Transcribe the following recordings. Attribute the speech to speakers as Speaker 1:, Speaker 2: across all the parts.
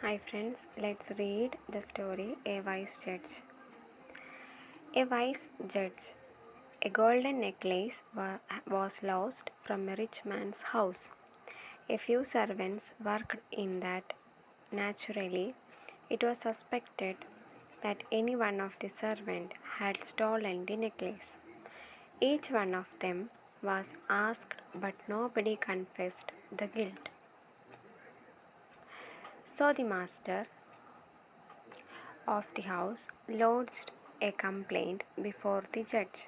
Speaker 1: Hi friends, let's read the story A Wise Judge. A wise judge. A golden necklace was lost from a rich man's house. A few servants worked in that. Naturally, it was suspected that any one of the servants had stolen the necklace. Each one of them was asked, but nobody confessed the guilt. So the master of the house lodged a complaint before the judge.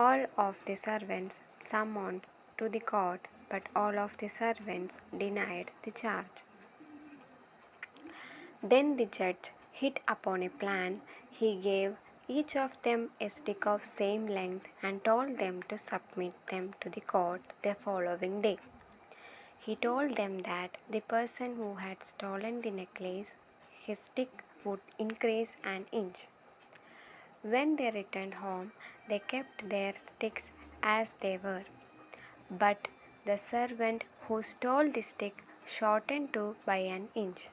Speaker 1: All of the servants summoned to the court, but all of the servants denied the charge. Then the judge hit upon a plan. He gave each of them a stick of same length and told them to submit them to the court the following day. He told them that the person who had stolen the necklace, his stick would increase an inch. When they returned home, they kept their sticks as they were. But the servant who stole the stick shortened to by an inch.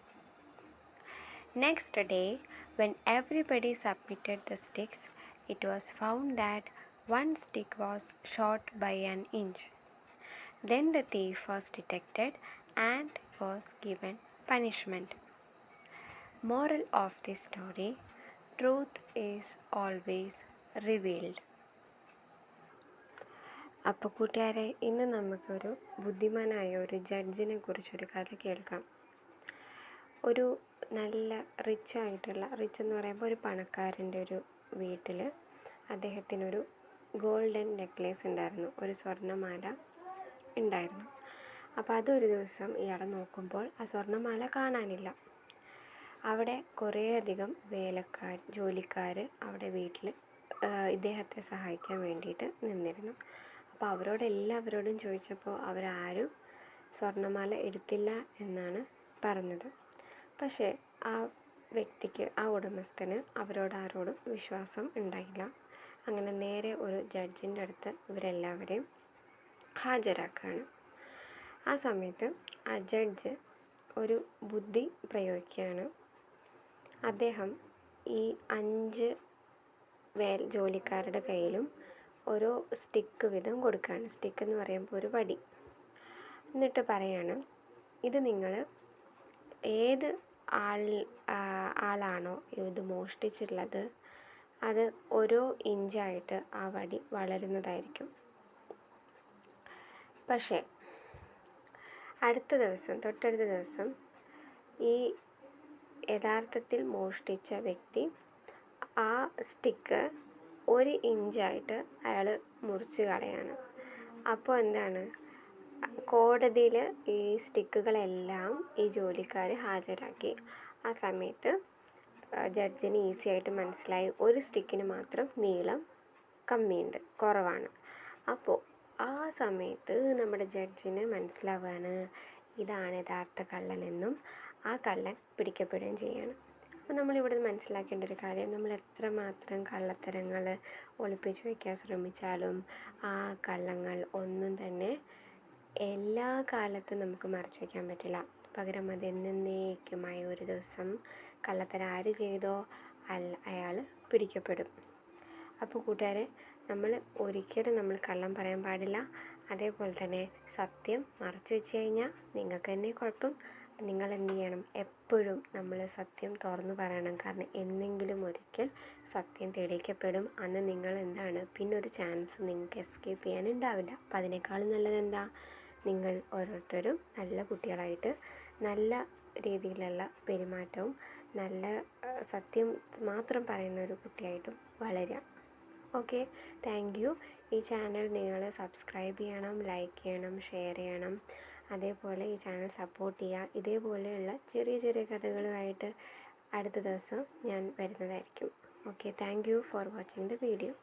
Speaker 1: Next day, when everybody submitted the sticks, it was found that one stick was short by an inch. Then the thief was detected and was given punishment. Moral of the story: truth is always revealed. അപ്പോൾ കൂട്ടുകാരെ, ഇന്ന് നമുക്കൊരു ബുദ്ധിമാനായ ഒരു ജഡ്ജിനെ കുറിച്ചൊരു കഥ കേൾക്കാം. ഒരു നല്ല റിച്ച് എന്ന് പറയുമ്പോൾ ഒരു പണക്കാരൻ്റെ ഒരു വീട്ടിൽ അദ്ദേഹത്തിനൊരു ഗോൾഡൻ നെക്ലേസ് ഉണ്ടായിരുന്നു, ഒരു സ്വർണ്ണമാല ഉണ്ടായിരുന്നു. അപ്പോൾ അതൊരു ദിവസം ഇയാൾ നോക്കുമ്പോൾ ആ സ്വർണ്ണമാല കാണാനില്ല. അവിടെ കുറേയധികം ജോലിക്കാർ അവിടെ വീട്ടിൽ ഇദ്ദേഹത്തെ സഹായിക്കാൻ വേണ്ടിയിട്ട് നിന്നിരുന്നു. അപ്പോൾ എല്ലാവരോടും ചോദിച്ചപ്പോൾ അവരാരും സ്വർണ്ണമാല എടുത്തില്ല എന്നാണ് പറഞ്ഞത്. പക്ഷേ ആ വ്യക്തിക്ക്, ആ ഉടമസ്ഥന് ആരോടും വിശ്വാസം ഉണ്ടായില്ല. അങ്ങനെ നേരെ ഒരു ജഡ്ജിൻ്റെ അടുത്ത് ഇവരെല്ലാവരെയും ഹാജരാക്കുകയാണ്. ആ സമയത്ത് ആ ജഡ്ജ് ഒരു ബുദ്ധി പ്രയോഗിക്കുകയാണ്. അദ്ദേഹം ഈ 5 ജോലിക്കാരുടെ കയ്യിലും ഓരോ സ്റ്റിക്ക് വീതം കൊടുക്കുകയാണ്. സ്റ്റിക്ക് എന്ന് പറയുമ്പോൾ ഒരു വടി. എന്നിട്ട് പറയാണ്, ഇത് നിങ്ങൾ ഏത് ആളാണോ ഇത് മോഷ്ടിച്ചിട്ടുള്ളത്, അത് ഓരോ ഇഞ്ചായിട്ട് ആ വടി വളരുന്നതായിരിക്കും. പക്ഷേ തൊട്ടടുത്ത ദിവസം ഈ യഥാർത്ഥത്തിൽ മോഷ്ടിച്ച വ്യക്തി ആ സ്റ്റിക്ക് 1 ഇഞ്ചായിട്ട് അയാൾ മുറിച്ച് കളയാണ്. അപ്പോൾ എന്താണ്, കോടതിയിൽ ഈ സ്റ്റിക്കുകളെല്ലാം ഈ ജോലിക്കാർ ഹാജരാക്കി. ആ സമയത്ത് ജഡ്ജിന് ഈസി ആയിട്ട് മനസ്സിലായി, ഒരു സ്റ്റിക്കിന് മാത്രം നീളം കമ്മിയുണ്ട്, കുറവാണ്. അപ്പോൾ ആ സമയത്ത് നമ്മുടെ ജഡ്ജിന് മനസ്സിലാവുകയാണ് ഇതാണ് യഥാർത്ഥ കള്ളനെന്നും ആ കള്ളൻ പിടിക്കപ്പെടുകയും ചെയ്യാണ്. അപ്പോൾ നമ്മളിവിടെ മനസ്സിലാക്കേണ്ട ഒരു കാര്യം, നമ്മൾ എത്രമാത്രം കള്ളത്തരങ്ങൾ ഒളിപ്പിച്ച് വയ്ക്കാൻ ശ്രമിച്ചാലും ആ കള്ളങ്ങൾ ഒന്നും തന്നെ എല്ലാ കാലത്തും നമുക്ക് മറച്ചു വയ്ക്കാൻ പറ്റില്ല. പകരം അത് എന്നേക്കുമായി ഒരു ദിവസം കള്ളത്തരം ആര് ചെയ്തോ അയാൾ പിടിക്കപ്പെടും. അപ്പോൾ കൂട്ടുകാരെ, ഒരിക്കലും കള്ളം പറയാൻ പാടില്ല. അതേപോലെ തന്നെ സത്യം മറച്ചു വെച്ച് കഴിഞ്ഞാൽ നിങ്ങൾക്ക് തന്നെ കുഴപ്പം. നിങ്ങൾ എന്ത് ചെയ്യണം, എപ്പോഴും നമ്മൾ സത്യം തുറന്നു പറയണം. കാരണം എന്നെങ്കിലും ഒരിക്കൽ സത്യം തെളിയിക്കപ്പെടും. അന്ന് നിങ്ങൾ പിന്നൊരു ചാൻസ് നിങ്ങൾക്ക് എസ്കേപ്പ് ചെയ്യാനുണ്ടാവില്ല. അപ്പോൾ അതിനേക്കാളും നല്ലതെന്താ, നിങ്ങൾ ഓരോരുത്തരും നല്ല കുട്ടികളായിട്ട് നല്ല രീതിയിലുള്ള പെരുമാറ്റവും നല്ല സത്യം മാത്രം പറയുന്ന ഒരു കുട്ടിയായിട്ടും വളരുക. Okay, thank you. ഈ ചാനൽ നിങ്ങൾ സബ്സ്ക്രൈബ് ചെയ്യണം, ലൈക്ക് ചെയ്യണം, ഷെയർ ചെയ്യണം. അതേപോലെ ഈ ചാനൽ സപ്പോർട്ട് ചെയ്യുക. ഇതേപോലെയുള്ള ചെറിയ ചെറിയ കഥകളുമായിട്ട് അടുത്ത ദിവസം ഞാൻ വരുന്നതായിരിക്കും. Okay, thank you for watching the video.